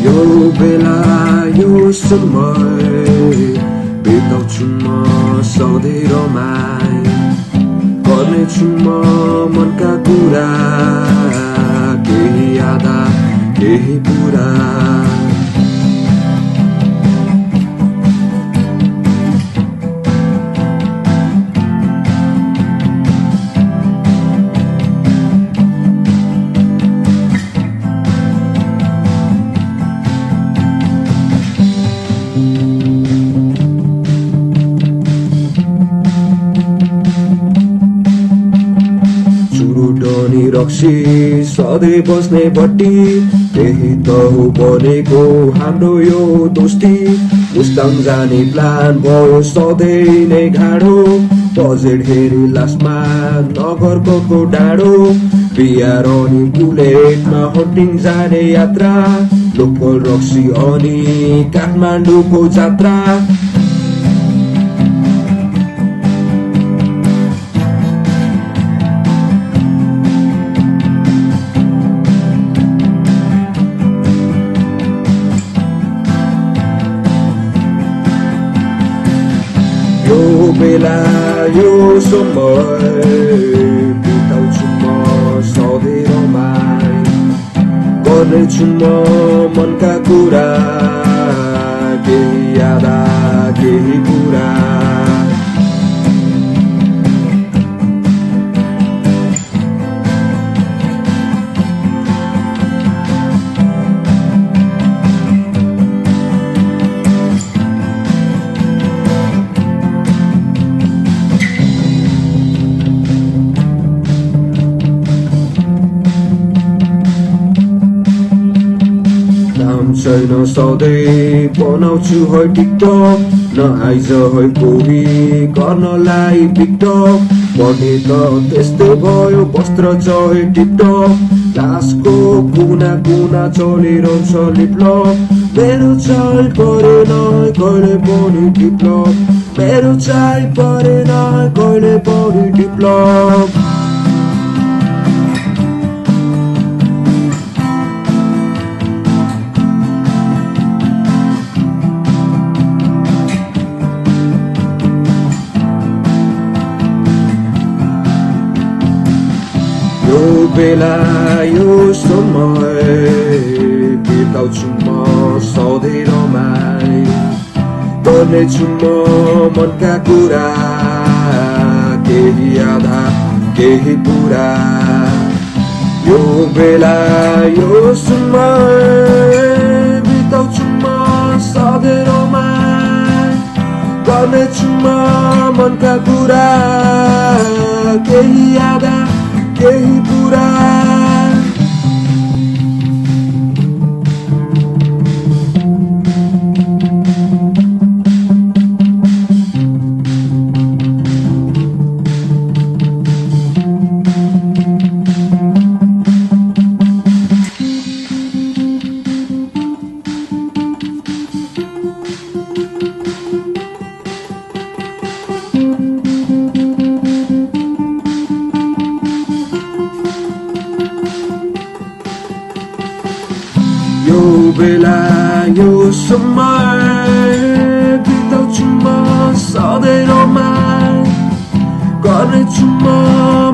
यो बेला यो समय बिताउँछु म सधैँ रमाई गर्नेछु म मनका कुरा केही आधा केही पुरा चुरुटनी रक्सी सधैँ बस्ने बट्टी त्यही त हो बनेको हाम्रो यो दोस्ती मुस्ताङ जाने प्लान भयो सधैँ नै गाडो बजेट हेरी लास्टमा नगरको डाँडो बिहार अनि बुलेटमा हटिङ जाने यात्रा लोकल रक्सी अनि काठमाडौँको जात्रा यो बेला यो समय बिताउँछु म सधैँ रमाई गर्नेछु म मनका कुरा केही आधा केही पुरा छैन सधैँ बनाउँछु है टिकटक नआइज है कोही गर्नलाई टिकटक पढ्ने त त्यस्तै भयो वस्त्र चहे टिकटक लासको कुना कुना चलिरहन्छ लिपलक मेरो चाल परेन कहिले पनि टिपलक मेरो चाल परेन कहिले पनि टिपलक यो बेला यो समय बिताउँछु म सधैँ रमाई गर्नेछु म मनका कुरा केही आधा केही पुरा यो बेला यो समय बिताउँछु म सधैँ रमाई गर्नेछु म मनका कुरा केही आधा केही पुरा यो बेला यो समय बिताउँछु म सधैँ रमाई गर्नेछु म